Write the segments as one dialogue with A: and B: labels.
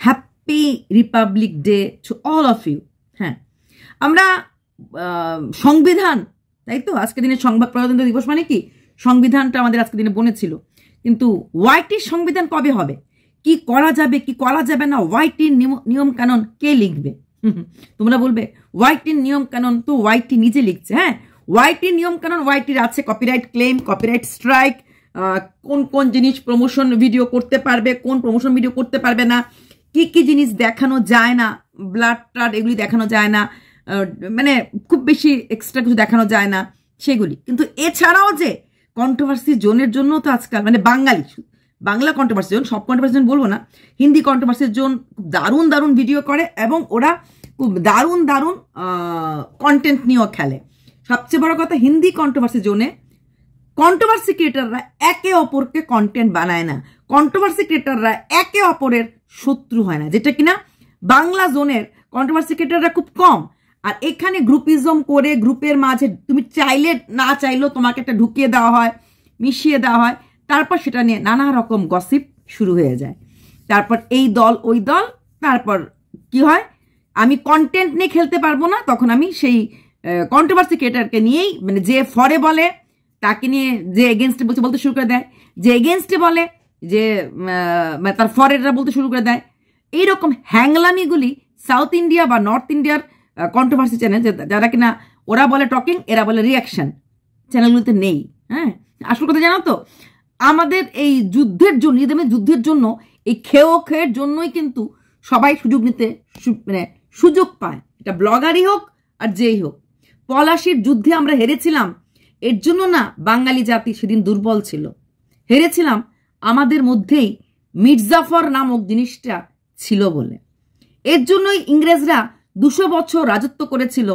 A: Happy republic day to all of you. হ্যাঁ, আমরা সংবিধান, তাই তো আজকে দিনে সংবাদ প্রজাতন্ত্র দিবস মানে কি সংবিধানটা আমাদের আজকে দিনে বনেছিল, কিন্তু ওয়াইটির সংবিধান কবে হবে, কি করা যাবে কি করা যাবে না, ওয়াইটির নিয়ম কানুন কে লিখবে? তোমরা বলবে ওয়াইটির নিয়ম কানুন তো ওয়াইটি নিজে লিখছে। হ্যাঁ, ওয়াইটির নিয়ম কানুন ওয়াইটির আছে, কপিরাইট ক্লেম, কপিরাইট স্ট্রাইক, কোন কোন জিনিস প্রমোশন ভিডিও করতে পারবে, কোন প্রমোশন ভিডিও করতে পারবে না, কি কি জিনিস দেখানো যায় না, ব্লাড ট্লাড এগুলি দেখানো যায় না, মানে খুব বেশি এক্সট্রা কিছু দেখানো যায় না সেগুলি। কিন্তু এছাড়াও যে কন্ট্রোভার্সি জোনের জন্য তো আজকাল মানে বাংলা কন্ট্রোভার্সি জোন, সব কন্ট্রোভার্সি জোন বলবো না, হিন্দি কন্ট্রোভার্সি জোন খুব দারুণ দারুণ ভিডিও করে এবং ওরা খুব দারুণ দারুণ কন্টেন্ট নিয়েও খেলে। সবচেয়ে বড় কথা, হিন্দি কন্ট্রোভার্সি জোনে কন্ট্রোভার্সি ক্রিয়েটাররা একে অপরকে কন্টেন্ট বানায় না, কন্ট্রোভার্সি ক্রিয়েটাররা একে অপরের শত্রু হয় না, যেটা কিনা বাংলা জোনের কন্ট্রোভার্সি ক্রিয়েটাররা খুব কম। আর এখানে গ্রুপিজম করে গ্রুপের মাঝে তুমি চাইলে না চাইলেও তোমাকে একটা ঢুকিয়ে দেওয়া হয়, মিশিয়ে দেওয়া হয়, তারপর সেটা নিয়ে নানা রকম গসিপ শুরু হয়ে যায়। তারপর এই দল ওই দল, তারপর কি হয়, আমি কন্টেন্ট নিয়ে খেলতে পারবো না, তখন আমি সেই কন্ট্রোভার্সি ক্রিয়েটারকে নিয়েই, মানে যে ফরে বলে তাকে নিয়ে, যে এগেনস্টে বলতে শুরু করে দেয়, যে এগেনস্টে বলে যে তার ফরেরা বলতে শুরু করে দেয়। এইরকম হ্যাংলামিগুলি সাউথ ইন্ডিয়া বা নর্থ ইন্ডিয়ার কন্ট্রোভার্সি চ্যানেল, যারা কিনা ওরা বলে টকিং, এরা বলে রিয়াকশন, চ্যানেলগুলিতে নেই। হ্যাঁ, আসল কথা জানো তো, আমাদের এই যুদ্ধের জন্য, যুদ্ধের জন্য, এই খেয়ের জন্যই কিন্তু সবাই সুযোগ নিতে মানে সুযোগ পায়, এটা ব্লগারই হোক আর যেই হোক। পলাশির যুদ্ধে আমরা হেরেছিলাম এর জন্য না বাঙালি জাতি সেদিন দুর্বল ছিল, হেরেছিলাম আমাদের মধ্যেই মির্জাফর নামক জিনিসটা ছিল বলে। এর জন্যই ইংরেজরা 200 বছর রাজত্ব করেছিল,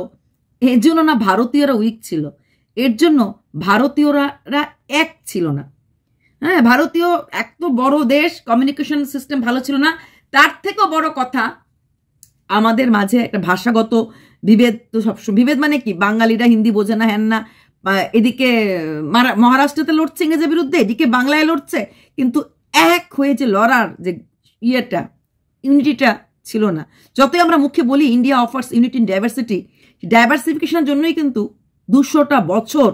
A: এর জন্য না ভারতীয়রা উইক ছিল, এর জন্য ভারতীয়রা এক ছিল না। হ্যাঁ, ভারতীয় এত বড় দেশ, কমিউনিকেশন সিস্টেম ভালো ছিল না, তার থেকেও বড় কথা আমাদের মাঝে একটা ভাষাগত বিভেদ। তো সবসময় বিভেদ মানে কি, বাঙালিরা হিন্দি বোঝে না, হ্যান না, এদিকে মহারাষ্ট্রতে লড়ছে ইংরেজের বিরুদ্ধে, এদিকে বাংলায় লড়ছে, কিন্তু এক হয়ে যে লড়ার যে ইয়েটা, ইউনিটিটা ছিল না। যতই আমরা মুখে বলি India offers unity in diversity, ডাইভার্সিফিকেশনের জন্যই কিন্তু 200টা বছর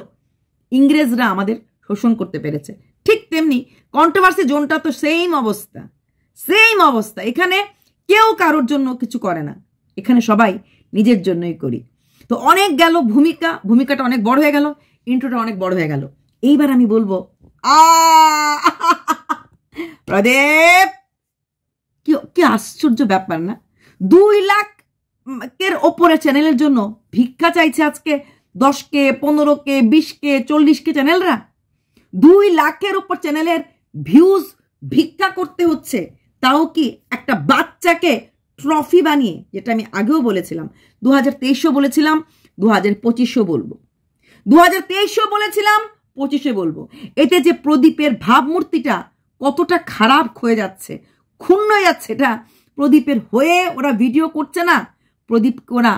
A: ইংরেজরা আমাদের শোষণ করতে পেরেছে। ঠিক তেমনি কন্ট্রোভার্সি জোনটা তো সেম অবস্থা। এখানে কেউ কারোর জন্য কিছু করে না, এখানে সবাই নিজের জন্যই করি। তো অনেক গেল ভূমিকাটা অনেক বড় হয়ে গেল, ইন্ট্রোটা অনেক বড় হয়ে গেল। এইবার আমি বলবো প্রদীপ, কি আশ্চর্য ব্যাপার না, 2 লাখের ওপরে চ্যানেলের জন্য ভিক্ষা চাইছে আজকে 10কে 15কে 20কে 40কে চ্যানেলরা। 2 লাখের ওপর চ্যানেলের ভিউজ ভিক্ষা করতে হচ্ছে, তাও কি একটা বাচ্চাকে ট্রফি বানিয়ে, যেটা আমি আগেও বলেছিলাম, 2023 বলেছিলাম, 2025 বলবো, 2023 বলেছিলাম, 25 বলবো। এতে যে প্রদীপের ভাবমূর্তিটা কতটা খারাপ হয়ে যাচ্ছে, ক্ষুণ্ণ হয়ে যাচ্ছে, এটা প্রদীপের হয়ে ওরা ভিডিও করছে না, প্রদীপকে ওরা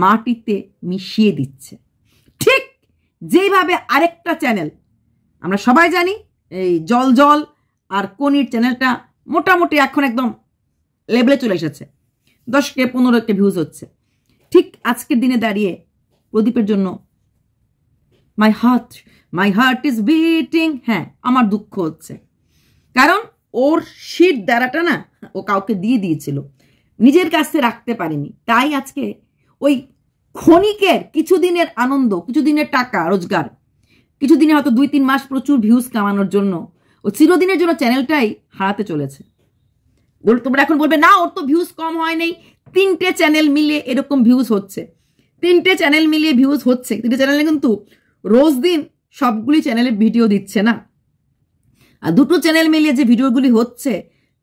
A: মাটিতে মিশিয়ে দিচ্ছে। ঠিক যেইভাবে আরেকটা চ্যানেল আমরা সবাই জানি, এই জল আর কনির চ্যানেলটা মোটামুটি এখন একদম লেভেলে চলে এসেছে, 10কে 15কে ভিউজ হচ্ছে। ঠিক আজকের দিনে দাঁড়িয়ে প্রদীপের জন্য মাই হার্ট ইজ বিটিং, হ্যাঁ আমার দুঃখ হচ্ছে, কারণ ওর শীত দ্বারাটা না ও কাউকে দিয়ে দিয়েছিল, নিজের কাছে রাখতে পারেনি। তাই আজকে ওই ক্ষণিকের কিছুদিনের আনন্দ, কিছুদিনের টাকা রোজগার, কিছুদিনে হয়তো 2-3 মাস প্রচুর ভিউজ কামানোর জন্য ও চিরদিনের জন্য চ্যানেলটাই হারাতে চলেছে। তোমরা এখন বলবে না, ওর তো ভিউজ কম হয় নাই, 3টে চ্যানেল মিলিয়ে এরকম ভিউজ হচ্ছে, 3টে চ্যানেল মিলিয়ে ভিউজ হচ্ছে, 3টে চ্যানেলে কিন্তু রোজ দিন সবগুলি চ্যানেলে ভিডিও দিচ্ছে না। আর 2টো চ্যানেল মিলিয়ে যে ভিডিওগুলি হচ্ছে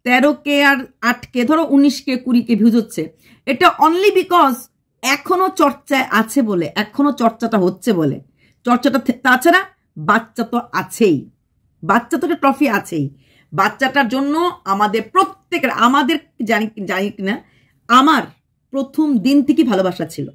A: 13কে আর 8কে, ধরো 19কে 20কে ভিউজ হচ্ছে, এটা অনলি বিকজ এখনো চর্চায় আছে বলে, এখনো চর্চাটা হচ্ছে বলে, চর্চাটা। তাছাড়া বাচ্চা তো আছেই, বাচ্চা তো একটা ট্রফি আছেই, বাচ্চাটার জন্য আমাদের প্রত্যেকের, আমাদের জানি কিনা, আমার প্রথম দিন থেকে ভালোবাসা ছিল,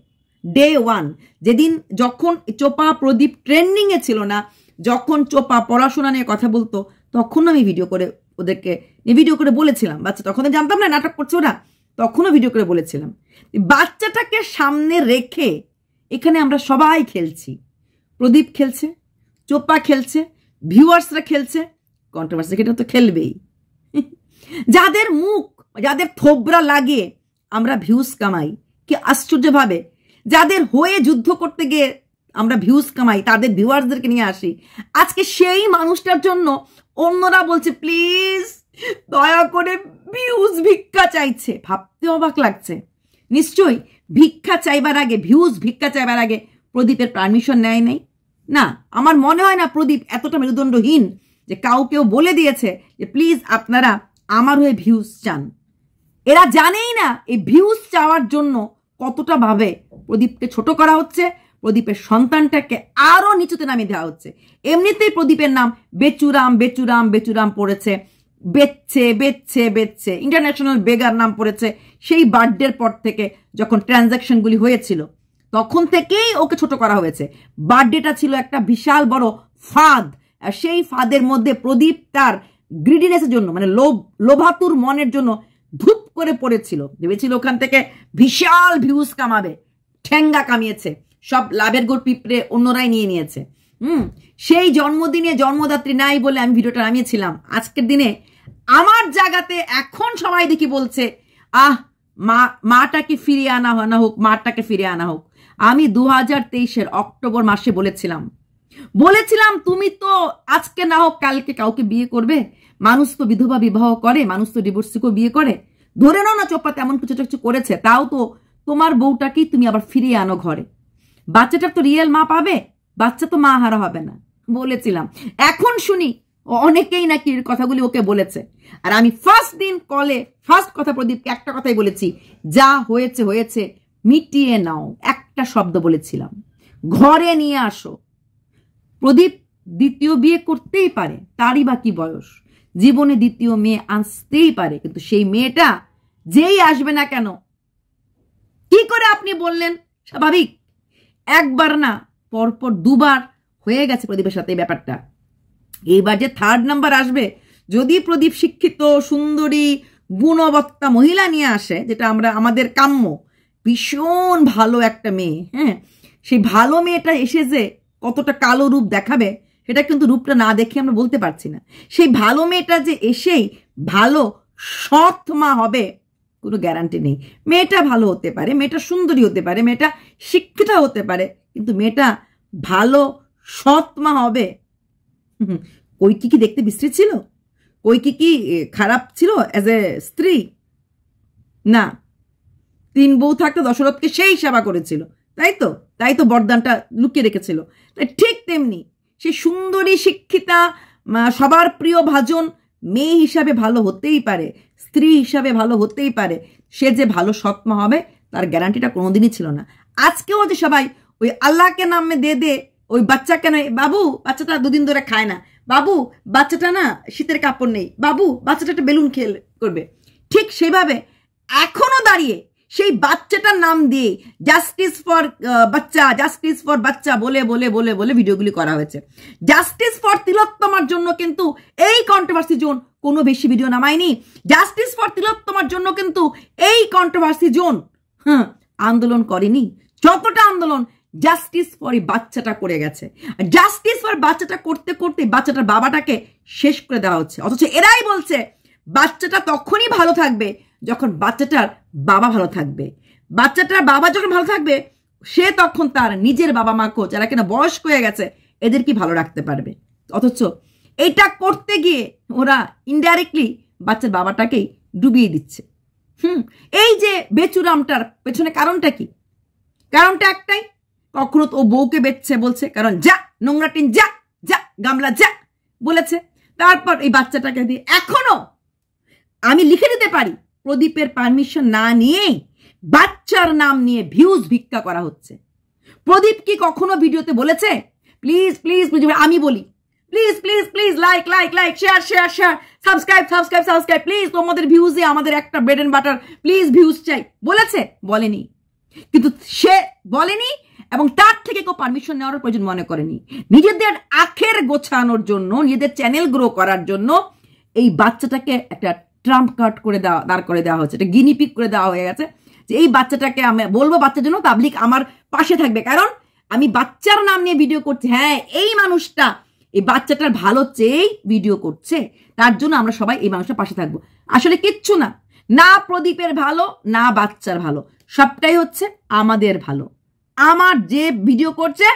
A: ডে 1, যেদিন যখন চোপা প্রদীপ ট্রেন্ডিংয়ে ছিল না, যখন চোপা পড়াশোনা নিয়ে কথা বলতো, তখনও আমি ভিডিও করে ওদেরকে ভিডিও করে বলেছিলাম, বাচ্চা তখন জানতাম না নাটক করছে ওরা, তখনও ভিডিও করে বলেছিলাম বাচ্চাটাকে সামনে রেখে এখানে আমরা সবাই খেলছি। প্রদীপ খেলছে, চোপা খেলছে, ভিউয়ার্সরা খেলছে, কন্ট্রোভার্সি এটা তো খেলবেই। যাদের মুখ, যাদের থোবরা লাগে আমরা ভিউজ কামাই, কি আশ্চর্যভাবে যাদের হয়ে যুদ্ধ করতে গিয়ে আমরা ভিউজ কামাই, তাদের ভিউয়ার্সদেরকে নিয়ে আসি। আজকে সেই মানুষটার জন্য অন্যরা বলছে প্লিজ দয়া করে ভিউজ ভিক্ষা চাইছে। ভাবতে অবাক লাগছে। নিশ্চয়ই ভিক্ষা চাইবার আগে, ভিউজ ভিক্ষা চাইবার আগে প্রদীপের পারমিশন নেয় নাই না। আমার মনে হয় না প্রদীপ এতটা মেরুদণ্ডহীন যে কাউকেও বলে দিয়েছে যে প্লিজ আপনারা আমার হয়ে ভিউজ চান। এরা জানেই না এই ভিউজ চাওয়ার জন্য কতটা ভাবে প্রদীপকে ছোট করা হচ্ছে, প্রদীপের সন্তানটাকে আরো নিচুতে নামিয়ে দেওয়া হচ্ছে। এমনিতেই প্রদীপের নাম বেচুরাম বেচুরাম বেচুরাম পড়েছে, বেচছে বেচছে বেচছে, ইন্টারন্যাশনাল বেগার নাম পড়েছে সেই বার্থডের পর থেকে, যখন ট্রানজাকশনগুলি হয়েছিল তখন থেকেই ওকে ছোট করা হয়েছে। বার্থডেটা ছিল একটা বিশাল বড় ফাঁদ, আর সেই ফাঁদের মধ্যে প্রদীপ তার গ্রিডিনেসের জন্য, মানে লোভাতুর মনের জন্য ধূপ করে পড়েছিল। ভেবেছিল ওখান থেকে বিশাল ভিউজ কামাবে, ঠেঙ্গা কামিয়েছে, সব লাভের গোড় পিঁপড়ে অন্যরাই নিয়ে নিয়েছে। সেই জন্মদিনে জন্মদাত্রী নাই বলে আমি ভিডিওটা নামিয়েছিলাম। আজকের দিনে আমার জায়গাতে এখন সবাই দেখি বলছে মাটাকে ফিরিয়ে আনা হোক, মাটাকে ফিরিয়ে আনা হোক। আমি 2023 অক্টোবর মাসে বলেছিলাম তুমি তো আজকে না হোক কালকে কাউকে বিয়ে করবে। মানুষ তো বিধবা বিবাহ করে, মানুষ তো ডিভোর্সিকেও বিয়ে করে। ধরে নাও না চোপা তেমন কিছু করেছে, তাও তো তোমার বউটাকেই তুমি আবার ফিরিয়ে আনো ঘরে। বাচ্চাটার তো রিয়েল মা পাবে, বাচ্চা তো মা হারা হবে না বলেছিলাম। এখন শুনি অনেকেই নাকি কথাগুলি ওকে বলেছে। আর আমি ফার্স্ট দিন কলে ফার্স্ট কথা প্রদীপকে একটা কথাই বলেছি, যা হয়েছে হয়েছে, মিটিয়ে নাও। একটা শব্দ বলেছিলাম, ঘরে নিয়ে আসো। প্রদীপ দ্বিতীয় বিয়ে করতেই পারে, তারই বা কি বয়স, জীবনে দ্বিতীয় মেয়ে আসতেই পারে, কিন্তু সেই মেয়েটা যেই আসবে না কেন, কি করে আপনি বললেন স্বাভাবিক? একবার না, পরপর দুবার হয়ে গেছে প্রদীপের সাথে এই ব্যাপারটা। এইবার যে থার্ড নাম্বার আসবে, যদি প্রদীপ শিক্ষিত সুন্দরী গুণবত্তা মহিলা নিয়ে আসে, যেটা আমাদের কাম্য, ভীষণ ভালো একটা মেয়ে, হ্যাঁ, সেই ভালো মেয়েটা এসে যে কতটা কালো রূপ দেখাবে সেটা কিন্তু রূপটা না দেখে আমরা বলতে পারছি না। সেই ভালো মেয়েটা যে এসেই ভালো সৎ মা হবে কোনো গ্যারান্টি নেই। মেয়েটা ভালো হতে পারে, মেয়েটা সুন্দরী হতে পারে, মেয়েটা শিক্ষিত হতে পারে, কিন্তু মেয়েটা ভালো সৎ মা হবে? কৈকেয়ী কি দেখতে বিশ্রী ছিল? কৈকেয়ী কি খারাপ ছিল অ্যাজ এ স্ত্রী? না, 3 বউ থাকতে দশরথকে সেই সেবা করেছিল, তাই তো বরদানটা লুকিয়ে রেখেছিল। তাই ঠিক তেমনি সেই সুন্দরী শিক্ষিতা সবার প্রিয় ভাজন মেয়ে হিসাবে ভালো হতেই পারে, স্ত্রী হিসাবে ভালো হতেই পারে, সে যে ভালো সৎমা হবে তার গ্যারান্টিটা কোনোদিনই ছিল না। আজকেও যে সবাই ওই আল্লাহকে নামে দে ওই বাচ্চা কেন, বাবু বাচ্চাটা 2 দিন ধরে খায় না, বাবু বাচ্চাটা না শীতের কাপড় নেই, বাবু বাচ্চাটা একটা বেলুন করবে, ঠিক সেভাবে এখনো দাঁড়িয়ে সেই বাচ্চাটার নাম দিয়ে জাস্টিস ফর বাচ্চা বলে বলে বলে বলে ভিডিওগুলি করা হয়েছে। জাস্টিস ফর তিলোত্তমার জন্য কিন্তু এই কন্ট্রোভার্সি জোন কোনো বেশি ভিডিও নামায়নি। জাস্টিস ফর তিলোত্তমার জন্য কিন্তু এই কন্ট্রোভার্সি জোন আন্দোলন করেনি যতটা আন্দোলন জাস্টিস ফর এই বাচ্চাটা করে গেছে। জাস্টিস ফর বাচ্চাটা করতে করতে বাচ্চাটার বাবাটাকে শেষ করে দেওয়া হচ্ছে, অথচ এরাই বলছে বাচ্চাটা তখনই ভালো থাকবে যখন বাচ্চাটার বাবা ভালো থাকবে। বাচ্চাটার বাবা যখন ভালো থাকবে সে তখন তার নিজের বাবা মাকেও, যারা কিনা বয়স্ক হয়ে গেছে, এদের কি ভালো রাখতে পারবে। অথচ এটা করতে গিয়ে ওরা ইনডাইরেক্টলি বাচ্চার বাবাটাকেই ডুবিয়ে দিচ্ছে। এই যে বেচুরামটার পেছনে কারণটা কি? কারণটা একটাই, কখনো তো ও বউকে বেচছে বলছে, কারণ যা নোংরা টিন যা যা গামলা যা বলেছে। তারপর এই বাচ্চাটাকে দিয়ে এখনো আমি লিখে দিতে পারি প্রদীপের পারমিশন না নিয়েই বাচ্চার নাম নিয়ে ভিউজ ভিক্ষা করা হচ্ছে। প্রদীপ কি কখনো ভিডিওতে বলেছে প্লিজ প্লিজ প্লিজ? আমি বলি please please please like like like share share share subscribe subscribe subscribe please, তোমাদের ভিউজে আমাদের একটা bread and butter, please views চাই, বলেছে? বলেনি। কিন্তু সে বলেনি, এবং তার থেকে কেউ পারমিশন নেওয়ার প্রয়োজন মনে করেনি। নিজেদের আখের গোছানোর জন্য, নিজেদের চ্যানেল গ্রো করার জন্য এই বাচ্চাটাকে একটা ট্রাম্প কার্ড করে দাঁড় করে দেওয়া হচ্ছে, একটা গিনিপিক করে দেওয়া হয়ে গেছে যে এই বাচ্চাটাকে আমি বলবো বাচ্চার জন্য পাবলিক আমার পাশে থাকবে, কারণ আমি বাচ্চার নাম নিয়ে ভিডিও করছি। হ্যাঁ, এই মানুষটা এই বাচ্চাটার ভালো চেয়েই ভিডিও করছে, তার জন্য আমরা সবাই এই মানুষটার পাশে থাকবো। আসলে কিচ্ছু না, না প্রদীপের ভালো না বাচ্চার ভালো, সবটাই হচ্ছে আমাদের ভালো। আমার যে ভিডিও করছে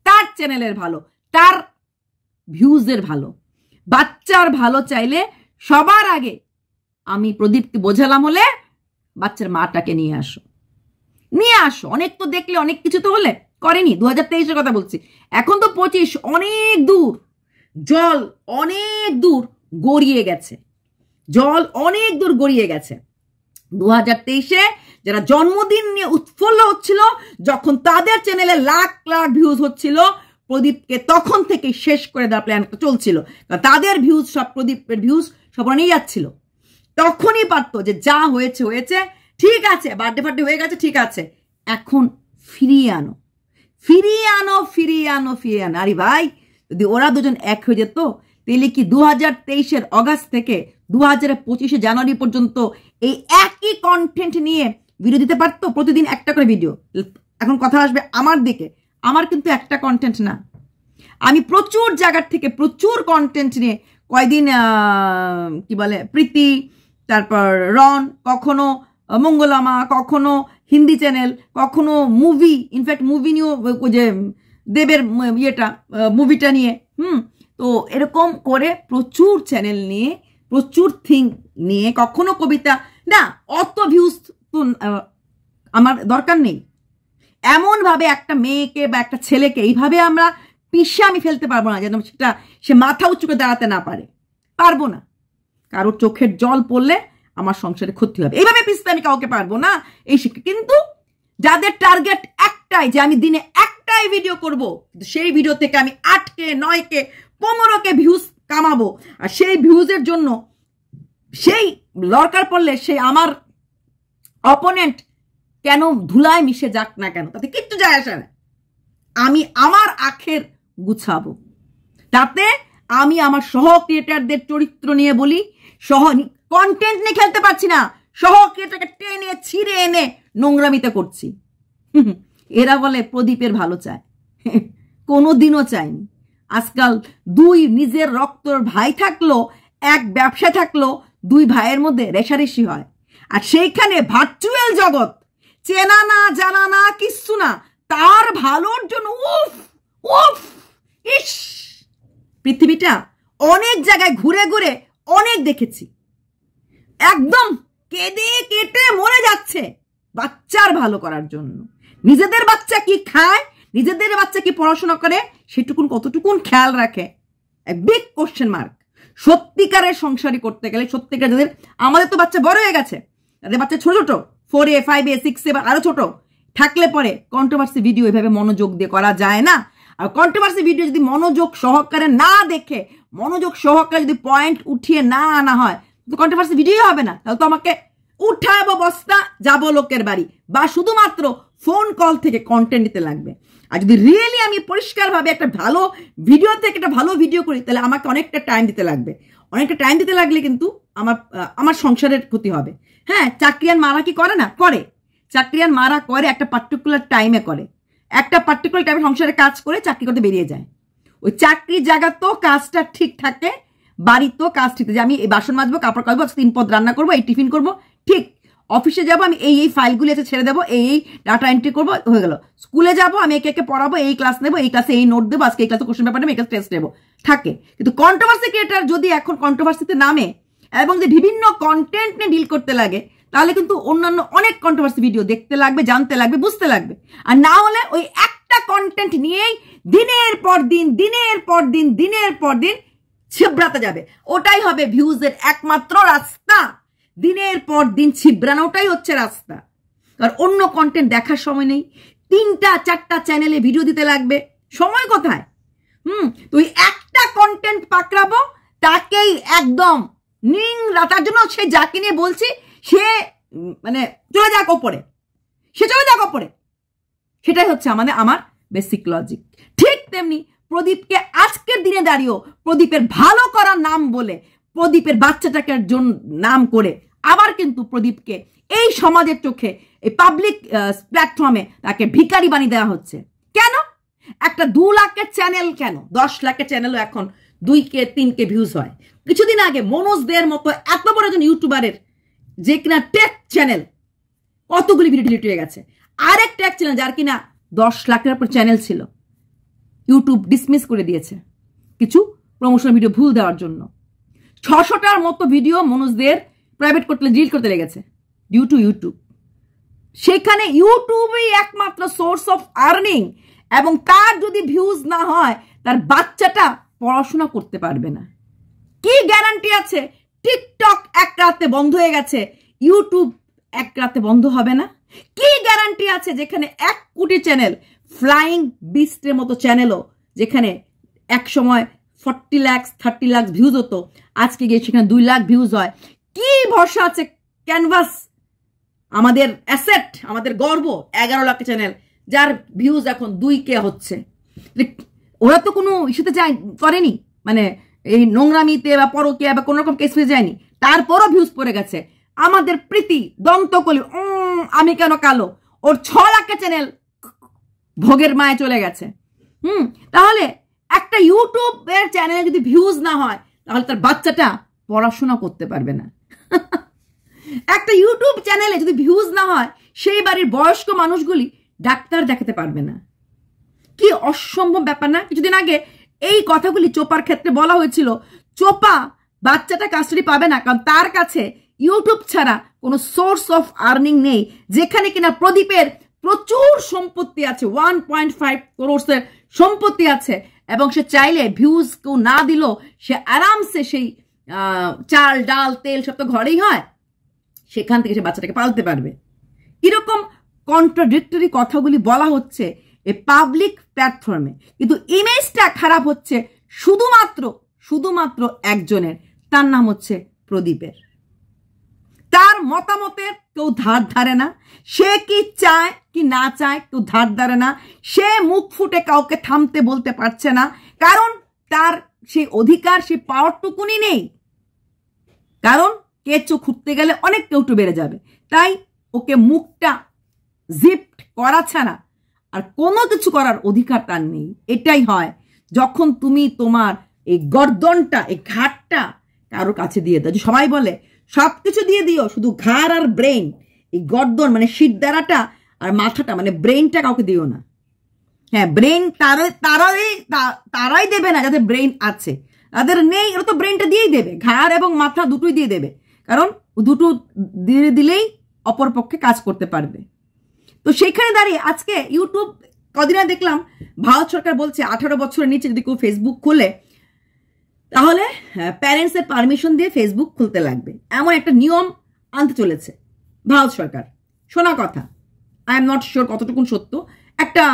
A: তার চ্যানেলের ভালো, তার ভিউজের ভালো। বাচ্চার ভালো চাইলে সবার আগে আমি প্রদীপকে বোঝালাম হলে বাচ্চার মাটাকে নিয়ে আসো। অনেক তো দেখলে অনেক কিছু তো হলে করেনি। 2023-এর কথা বলছি, এখন তো 25, অনেক দূর জল, অনেক দূর গড়িয়ে গেছে, জল অনেক দূর গড়িয়ে গেছে। 2023-এ যারা জন্মদিন নিয়ে উৎফুল্ল হচ্ছিল, যখন তাদের চ্যানেলে লাখ লাখ ভিউজ হচ্ছিল, প্রদীপকে তখন থেকে শেষ করে দেওয়ার প্ল্যান চলছিল, কারণ তাদের ভিউজ সব, প্রদীপের ভিউজ সব নিয়ে যাচ্ছিল। তখনই পারতো যে যা হয়েছে হয়েছে, ঠিক আছে, বার্থডে ফার্থডে হয়ে গেছে, ঠিক আছে, এখন ফিরিয়ে আনো, ফিরিয়ে আনো, ফিরিয়ে আনো, ফিরিয়ে আনো। আরে ভাই, যদি ওরা দুজন এক হয়ে যেত তাহলে কি 2023-এর অগাস্ট থেকে 2025-এর জানুয়ারি পর্যন্ত এই একই কন্টেন্ট নিয়ে ভিডিও দিতে পারতো, প্রতিদিন একটা করে ভিডিও। এখন কথা আসবে আমার দিকে, আমার কিন্তু একটা কন্টেন্ট না, আমি প্রচুর জায়গার থেকে প্রচুর কন্টেন্ট নিয়ে কয়দিন কি বলে প্রীতি, তারপর রন, কখনো মঙ্গলামা, কখনো হিন্দি চ্যানেল, কখনো মুভি, ইনফ্যাক্ট মুভি নিয়েও যে দেবের ইয়েটা মুভিটা নিয়ে, তো এরকম করে প্রচুর চ্যানেল নিয়ে প্রচুর থিং নিয়ে, কখনো কবিতা না, অত ভিউজ তো আমার দরকার নেই। এমনভাবে একটা মেয়েকে বা একটা ছেলেকে এইভাবে আমরা পিষে আমি ফেলতে পারবো না যেন সেটা সে মাথা উঁচু করে দাঁড়াতে না পারে, পারবো না। কারোর চোখের জল পড়লে আমার সংসারে ক্ষতি হবে, এইভাবে পিছতে আমি কাউকে পারবো না, এই শিক্ষা। কিন্তু যাদের টার্গেট একটাই যে আমি দিনে একটাই ভিডিও করব, সেই ভিডিও থেকে আমি 8K 9K 15K ভিউজ কামাবো, আর সেই ভিউজের জন্য সেই দরকার পড়লে সেই আমার অপোনেন্ট কেন ধুলায় মিশে যাক না কেন, তাতে কিচ্ছু যায় আসে না। আমি আমার আখের গুছাবো, তাতে আমি আমার সহ ক্রিয়েটারদের চরিত্র নিয়ে বলি, কন্টেন্ট নিয়ে খেলতে পারছি না, সহ ক্রিয়েটারকে টেনে ছিঁড়ে এনে নোংরামিতে করছি। এরা বলে প্রদীপের ভালো চায়, কোনোদিনও চায়নি। আজকাল দুই নিজের রক্তর ভাই থাকলো, এক ব্যবসা থাকলো, দুই ভাইয়ের মধ্যে রেশারেশি হয়, আর সেইখানে ভার্চুয়াল জগৎ, চেনা না জানা না কিচ্ছু না, তার ভালোর জন্য উফ উফ ইস, পৃথিবীটা অনেক জায়গায় ঘুরে ঘুরে অনেক দেখেছি, একদম কেঁদে কেটে মরে যাচ্ছে বাচ্চার ভালো করার জন্য। নিজেদের বাচ্চা কি খায়, নিজেদের বাচ্চা কি পড়াশোনা করে, সেটুকুন কতটুকুন খেয়াল রাখে, বিগ কোশ্চেন মার্ক। সত্যিকারের সংসারী করতে গেলে, সত্যিকার যাদের, আমাদের তো বাচ্চা বড় হয়ে গেছে, তাদের বাচ্চা ছোট ছোট 4A 5A 6A বা আরো ছোট থাকলে পরে কন্ট্রোভার্সি ভিডিও এভাবে মনোযোগ দিয়ে করা যায় না। আর কন্ট্রোভার্সি ভিডিও যদি মনোযোগ সহকারে না দেখে, মনোযোগ সহকারে যদি পয়েন্ট উঠিয়ে না আনা হয়, তো কন্ট্রোভার্সি ভিডিও হবে না। তাহলে তো আমাকে উঠাবো বস্তা, যাবো লোকের বাড়ি, বা শুধুমাত্র ফোন কল থেকে কন্টেন্ট দিতে লাগবে। আর যদি রিয়েলি আমি পরিষ্কারভাবে একটা ভালো ভিডিও থেকে একটা ভালো ভিডিও করি, তাহলে আমাকে অনেকটা টাইম দিতে লাগবে। অনেকটা টাইম দিতে লাগলে কিন্তু আমার সংসারের ক্ষতি হবে। হ্যাঁ, চাকরিয়ান মারা কি করে না? করে। চাকরিয়ান মারা করে একটা পার্টিকুলার টাইমে করে, একটা পার্টিকুলার টাইমে সংসারে কাজ করে চাকরি করতে বেরিয়ে যায়। ওই চাকরির জায়গা তো কাজটা ঠিক থাকে, বাড়ি তো কাজ ঠিক থাকে, যে আমি এই বাসন মাজবো, কাপড় কাচবো, 3 পদ রান্না করবো, এই টিফিন করবো, ঠিক। অফিসে যাবো, আমি এই ফাইলগুলি আছে ছেড়ে দেবো, এই ডাটা এন্ট্রি করবো, হয়ে গেল। স্কুলে যাবো, আমি একে পড়াবো, এই ক্লাস নেবো, এই ক্লাসে এই নোট দেবো, আজকে এই ক্লাসে কোশ্চেন পেপার নেবো, এই ক্লাসে টেস্ট নেবো, থাকে। কিন্তু কন্ট্রোভার্সি ক্রিয়েটার যদি এখন কন্ট্রোভার্সিতে নামে এবং যে বিভিন্ন কন্টেন্ট নিয়ে ডিল করতে লাগে, তাহলে কিন্তু অন্যান্য অনেক কন্ট্রোভার্সি ভিডিও দেখতে লাগবে, জানতে লাগবে, বুঝতে লাগবে। আর না হলে ওই একটা কন্টেন্ট নিয়েই দিনের পর দিন ছিবড়াতে যাবে। ওটাই হবে ভিউজের একমাত্র রাস্তা, দিনের পর দিন ছিবড়ানোটাই হচ্ছে রাস্তা। আর অন্য কন্টেন্ট দেখার সময় নেই, 3টা 4টা চ্যানেলে ভিডিও দিতে লাগবে, সময় কোথায়? তুই একটা কন্টেন্ট পাকড়াবো, তাকেই একদম তার জন্য সে যাকে নিয়ে বলছি, সে মানে চলে যাক ওপরে, সে চলে যাক ওপরে, সেটাই হচ্ছে আমার বেসিক লজিক। ঠিক তেমনি প্রদীপকে আজকের দিনে দাঁড়িয়েও প্রদীপের ভালো করার নাম বলে, প্রদীপের বাচ্চাটাকে নাম করে আবার কিন্তু প্রদীপকে এই সমাজের চোখে, এই পাবলিক প্ল্যাটফর্মে তাকে ভিখারি বানিয়ে দেওয়া হচ্ছে। কেন? একটা 2 লাখের চ্যানেল, কেন 10 লাখের চ্যানেলও এখন 2K 3K ভিউজ হয়। কিছুদিন আগে মনোজ দের মতো এত বড় একজন ইউটিউবারের, যে কিনা টেক চ্যানেল, কতগুলি ভিডিও ডিলিট হয়ে গেছে। আরেক টেক চ্যানেল যার কিনা 10 লাখের উপর চ্যানেল ছিল, ইউটিউব ডিসমিস করে দিয়েছে কিছু প্রমোশনাল ভিডিও ভুল দেওয়ার জন্য। 600টার মতো ভিডিও মনোজদের প্রাইভেট করতে, ডিলিট করতে লেগেছে ডিউ টু ইউটিউব। সেখানে ইউটিউবই একমাত্র সোর্স অফ আর্নিং, এবং তার যদি ভিউজ না হয় তার বাচ্চাটা পড়াশোনা করতে পারবে না। কি গ্যারান্টি আছে টিকটক এক রাতে বন্ধ হয়ে গেছে, ইউটিউব এক রাতে বন্ধ হবে না? কি গ্যারান্টি আছে যেখানে 1 কোটি চ্যানেল, ফ্লাইং বিস্টের মতো চ্যানেলও যেখানে এক সময় 40 লাখ 30 লাখ ভিউজ হতো, আজকে গিয়ে সেখানে 2 লাখ ভিউজ হয়? কি ভরসা আছে? ক্যানভাস আমাদের অ্যাসেট, আমাদের গর্ব, 11 লাখ চ্যানেল যার ভিউজ এখন 2K হচ্ছে। ওরা তো কোনো ইস্যুতে করেনি, মানে এই নোংরামিতে বা পরকিয়া বা কোনো রকম কেস হয়ে যায়নি, তারপরও ভিউজ পড়ে গেছে। আমাদের প্রীতি দন্তকলি আমি কেন কালো, ওর 6 লাখের চ্যানেল ভোগের মায়ে চলে গেছে। তাহলে একটা ইউটিউবের চ্যানেলে যদি ভিউজ না হয় তাহলে তার বাচ্চাটা পড়াশোনা করতে পারবে না। একটা ইউটিউব চ্যানেলে যদি ভিউজ না হয় সেই বাড়ির বয়স্ক মানুষগুলি ডাক্তার দেখাতে পারবে না। কি অসম্ভব ব্যাপার না? কিছুদিন আগে এই কথাগুলি চোপার ক্ষেত্রে বলা হয়েছিল, চোপা বাচ্চাটা কাস্টাডি পাবে না, কারণ তার কাছে ইউটিউব ছাড়া কোনো সোর্স অফ আর্নিং নেই। যেখানে কিনা প্রদীপের প্রচুর সম্পত্তি আছে, 1.5 করোড়ের সম্পত্তি আছে, এবং সে চাইলে ভিউজ কেউ না দিল সে আরামসে সেই চাল ডাল তেল সব তো ঘরেই হয়, সেখান থেকে সে বাচ্চাটাকে পালতে পারবে। এরকম কন্ট্রাডিক্টরি কথাগুলি বলা হচ্ছে এই পাবলিক প্ল্যাটফর্মে, কিন্তু ইমেজটা খারাপ হচ্ছে শুধুমাত্র একজনের, তার নাম হচ্ছে প্রদীপের। তার মতামতের কেউ ধার ধারে না, সে কি চায় কি না চায় কেউ ধার ধারে না, সে মুখ ফুটে কাউকে থামতে বলতে পারছে না, কারণ তার সেই অধিকার, সেই পাওয়ারটুকুনি নেই। কারণ কেঁচো খুঁড়তে গেলে অনেক কেউটু বেড়ে যাবে, তাই ওকে মুখটা জিপ্ট করা ছাড়া আর কোনো কিছু করার অধিকার তার নেই। এটাই হয় যখন তুমি তোমার এই গর্দনটা, এই ঘাটটা কারোর কাছে দিয়ে দাও। সবাই বলে সবকিছু দিয়ে দিও, শুধু ঘাড় আর ব্রেন, এই গর্দন মানে শিরদাঁড়াটা আর মাথাটা মানে ব্রেনটা কাউকে দিও না। হ্যাঁ, ব্রেন তারাই দেবে না যাদের ব্রেন আছে, তাদের নেই ওরা তো ব্রেনটা দিয়েই দেবে, ঘাড় এবং মাথা দুটোই দিয়ে দেবে, কারণ দুটো দিয়ে দিলেই অপরপক্ষে কাজ করতে পারবে। তো সেখানে দাঁড়িয়ে আজকে ইউটিউব কদিন আগে দেখলাম ভারত সরকার বলছে 18 বছরের নিচে যদি কেউ ফেসবুক খোলে তাহলে প্যারেন্টসের পারমিশন দিয়ে ফেসবুক খুলতে লাগবে, এমন একটা নিয়ম আনতে চলেছে ভারত সরকার। শোনা কথা, আই এম নট শিওর কতটুকু সত্য, একটা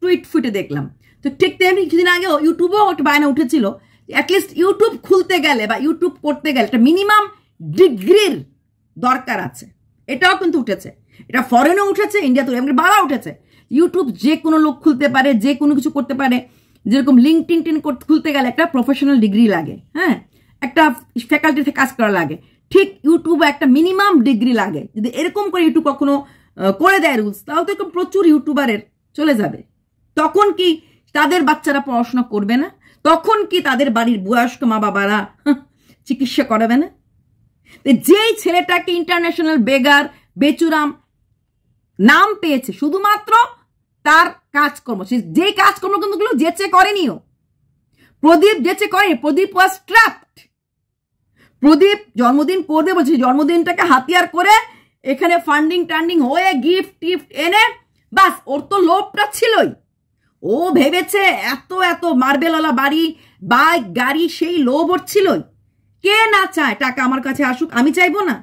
A: টুইট ফুটে দেখলাম। তো ঠিক তেমনি কিছুদিন আগেও ইউটিউবেও একটা বায়না উঠেছিল, অ্যাটলিস্ট ইউটিউব খুলতে গেলে বা ইউটিউব করতে গেলে একটা মিনিমাম ডিগ্রির দরকার আছে। এটাও কিন্তু উঠেছে, এটা ফরেনেও উঠেছে, ইন্ডিয়াতে বাড়া উঠেছে। ইউটিউব যে কোনো লোক খুলতে পারে, যে কোনো কিছু করতে পারে। যেরকম লিঙ্কডিন খুলতে গেলে একটা প্রফেশনাল ডিগ্রি লাগে, হ্যাঁ, একটা ফ্যাকাল্টিতে কাজ করা লাগে, ঠিক ইউটিউবে একটা মিনিমাম ডিগ্রি লাগে। যদি এরকম করে ইউটিউব কখনো করে দেয় রুলস, তাহলে তো এরকম প্রচুর ইউটিউবারের চলে যাবে। তখন কি তাদের বাচ্চারা পড়াশোনা করবে না? তখন কি তাদের বাড়ির বয়স্ক মা বাবারা চিকিৎসা করাবে না? যেই ছেলেটাকে ইন্টারন্যাশনাল বেগার বেচুরাম নাম পেয়েছে শুধুমাত্র তার কাজকর্ম, যে কাজকর্ম কিন্তু যেচে করেনিও, প্রদীপ যেচে করে, প্রদীপ ওয়াজ ট্র্যাপড। প্রদীপ জন্মদিন করবে বলছে, জন্মদিনটাকে হাতিয়ার করে এখানে ফান্ডিং টান্ডিং হয়ে গিফট টিফট এনে বাস, ওর তো লোভটা ছিলই। ও ভেবেছে এত এত মার্বেলওয়ালা বাড়ি, বাইক, গাড়ি, সেই লোভ ওর ছিলই। কে না চায় টাকা আমার কাছে আসুক? আমি চাইবো না?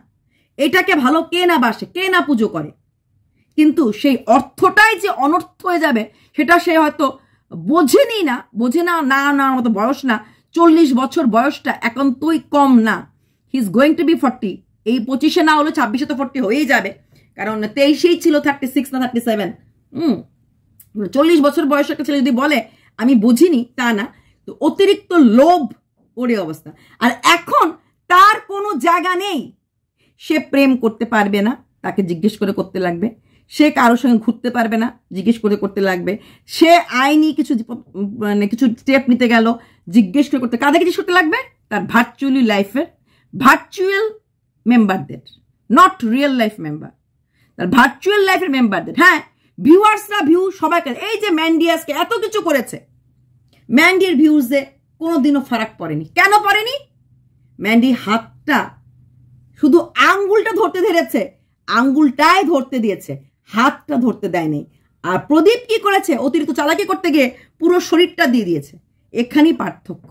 A: এটাকে ভালো কে না বাসে, কে না পুজো করে? কিন্তু সেই অর্থটাই যে অনর্থ হয়ে যাবে সেটা সে হয়তো বোঝে না না মতো বয়স না। 40 বছর বয়সটা একান্তই কম না। He is going to be 40। এই 25-এ না হলে 26-এ তো 40 হয়েই যাবে, কারণ 23-এই ছিল 36 না 37। 40 বছর বয়স একটা ছেলে যদি বলে আমি বুঝিনি, তা না, তো অতিরিক্ত লোভ ওরে অবস্থা। আর এখন তার কোনো জায়গা নেই, সে প্রেম করতে পারবে না, তাকে জিজ্ঞেস করে করতে লাগবে, সে কারোর সঙ্গে ঘুরতে পারবে না, জিজ্ঞেস করে করতে লাগবে, সে আইনি কিছু মানে কিছু স্টেপ নিতে গেল, জিজ্ঞেস করে করতে, কাদের জিজ্ঞেস করতে লাগবে? তার ভার্চুয়ালি লাইফের ভার্চুয়াল মেম্বারদের, নট রিয়েল লাইফ মেম্বার, তার ভার্চুয়াল লাইফের মেম্বারদের। হ্যাঁ, ভিউয়ার্সরা ভিউ সবাইকে, এই যে ম্যান্ডি আজকে এত কিছু করেছে, ম্যান্ডির ভিউজে কোনোদিনও ফারাক পড়েনি। কেন পড়েনি? ম্যান্ডি হাতটা শুধু আঙ্গুলটা ধরতে ধরেছে, আঙ্গুলটাই ধরতে দিয়েছে, হাতটা ধরতে দেয়নি। আর প্রদীপ কি করেছে? অতিরিক্ত চালাকি করতে গিয়ে পুরো শরীরটা দিয়ে দিয়েছে। এখানেই পার্থক্য,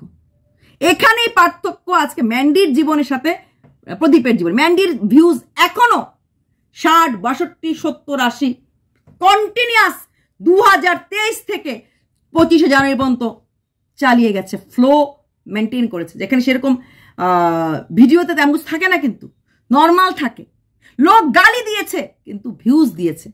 A: এখানেই পার্থক্য আজকে ম্যান্ডির জীবনের সাথে প্রদীপের জীবন। ম্যান্ডির ভিউজ এখনো 60, 62, 70, 80 কন্টিনিউয়াস 2023 থেকে 25শে জানুয়ারি পর্যন্ত চালিয়ে গেছে, ফ্লো মেনটেন করেছে, যেখানে সেরকম ভিডিওতে তেমন কিছু থাকে না, কিন্তু নর্মাল থাকে। লোক গালি দিয়েছে কিন্তু ভিউজ দিয়েছে,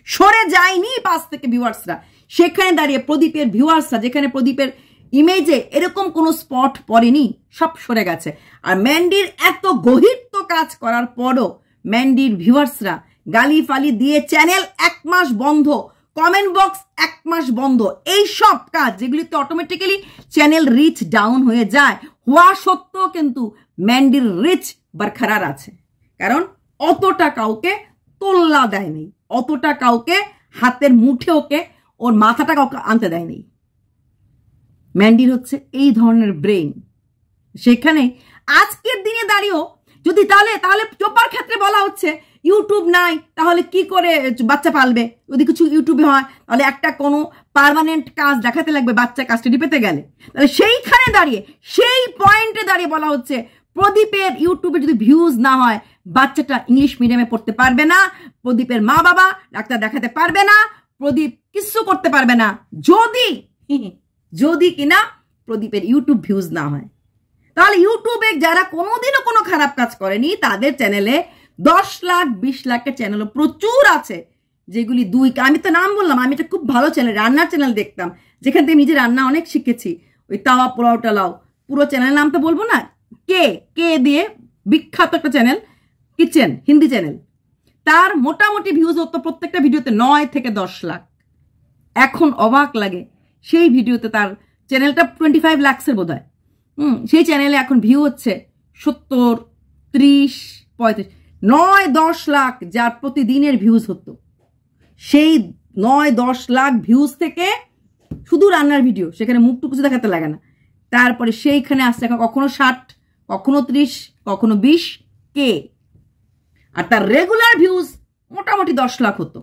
A: সরে যায়নি পাশ থেকে ভিউয়ার্সরা। সেখানে দাঁড়িয়ে প্রদীপের ভিউয়ার্সরা, যেখানে প্রদীপের ইমেজে এরকম কোনো স্পট পড়েনি, সব সরে গেছে। আর ম্যান্ডির এত গহিত কাজ করার পরও ম্যান্ডির ভিউয়ার্সরা গালি ফালি দিয়ে চ্যানেল 1 মাস বন্ধ, কমেন্ট বক্স 1 মাস বন্ধ, এই সব কাজ যেগুলিতে অটোমেটিক্যালি চ্যানেল রিচ ডাউন হয়ে যায়, হওয়া সত্ত্বেও কিন্তু ম্যান্ডির রিচ বরকরার আছে। কারণ অতটা কাউকে তোল্লা দেয়নি, অতটা কাউকে হাতের মুঠে ওকে ওর মাথাটা কাউকে আনতে দেয়নি। ম্যান্ডির হচ্ছে এই ধরনের ব্রেন। সেখানে আজকের দিনে দাঁড়িয়েও যদি তাহলে চোপার ক্ষেত্রে বলা হচ্ছে ইউটিউব নাই, তাহলে কি করে বাচ্চা পালবে? যদি কিছু ইউটিউবে হয় তাহলে একটা কোনো পার্মানেন্ট কাজ দেখাতে লাগবে বাচ্চা কাস্টাডি পেতে গেলে। তাহলে সেইখানে দাঁড়িয়ে, সেই পয়েন্টে দাঁড়িয়ে বলা হচ্ছে প্রদীপের ইউটিউবে যদি ভিউজ না হয়, বাচ্চাটা ইংলিশ মিডিয়ামে পড়তে পারবে না, প্রদীপের মা বাবা ডাক্তার দেখাতে পারবে না, প্রদীপ কিছু করতে পারবে না, যদি কিনা প্রদীপের ইউটিউব ভিউজ না হয়। তাহলে ইউটিউবে যারা কোনোদিনও কোনো খারাপ কাজ করেনি, তাদের চ্যানেলে 10 লাখ 20 লাখের চ্যানেলও প্রচুর আছে, যেগুলি আমি তো নাম বললাম, আমি একটা খুব ভালো চ্যানেল, রান্নার চ্যানেল দেখতাম, যেখান থেকে নিজে রান্না অনেক শিখেছি, ওই তাওয়া পোলাও টালাও, পুরো চ্যানেল নাম তো বলবো না, কে দিয়ে বিখ্যাত একটা চ্যানেল, কিচেন হিন্দি চ্যানেল, তার মোটামুটি ভিউজ হতো প্রত্যেকটা ভিডিওতে 9 থেকে 10 লাখ। এখন অবাক লাগে, সেই ভিডিওতে তার চ্যানেলটা 25 লাখসের বোধ হয়, সেই চ্যানেলে এখন ভিউ হচ্ছে 70, 30, 35, 9-10 লাখ যার প্রতিদিনের ভিউজ হতো। সেই 9-10 লাখ ভিউজ থেকে শুধু রান্নার ভিডিও, সেখানে মুখটুকু কিছু দেখাতে লাগে না, তারপরে সেইখানে আসছে এখন কখনো 60, কখনো 30, কখনো 20 কে। আর তার রেগুলার ভিউজ মোটামুটি 10 লাখ হতো,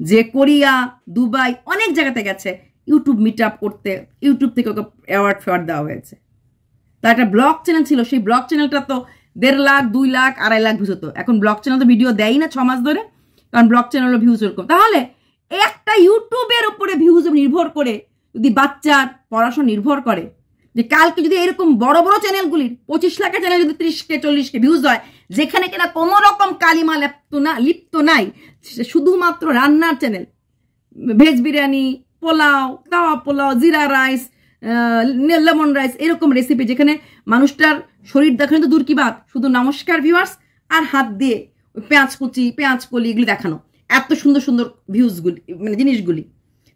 A: যে কোরিয়া, দুবাই অনেক জায়গাতে গেছে ইউটিউব মিট আপ করতে, ইউটিউব থেকে ওকে অ্যাওয়ার্ড ফেওয়ার্ড দেওয়া হয়েছে। তার একটা ব্লগ চ্যানেল ছিল, সেই ব্লগ চ্যানেলটা তো 1.5 লাখ, 2 লাখ, 2.5 লাখ ভিউজ হতো। এখন ব্লগ চ্যানেল তো ভিডিও দেয় না 6 মাস ধরে, কারণ ব্লগ চ্যানেলের ভিউজ এরকম। তাহলে একটা ইউটিউবের উপরে ভিউজ নির্ভর করে, যদি বাচ্চার পড়াশোনা নির্ভর করে, যে কালকে যদি এরকম বড় বড় চ্যানেলগুলির 25 লাখের চ্যানেল যদি 30কে 40কে ভিউজ হয়, যেখানে কিনা কোনো রকম কালিমা লিপ্ত নাই, শুধুমাত্র রান্নার চ্যানেল, ভেজ বিরিয়ানি, পোলাও, তাওয়া পোলাও, জিরা রাইস, লেমন রাইস, এরকম রেসিপি, যেখানে মানুষটার শরীর দেখানো তো দূর কি বাত, শুধু নমস্কার ভিউয়ার্স আর হাত দিয়ে ওই পেঁয়াজ কুচি, পেঁয়াজ কলি এগুলি দেখানো, এত সুন্দর সুন্দর ভিউজগুলি, মানে জিনিসগুলি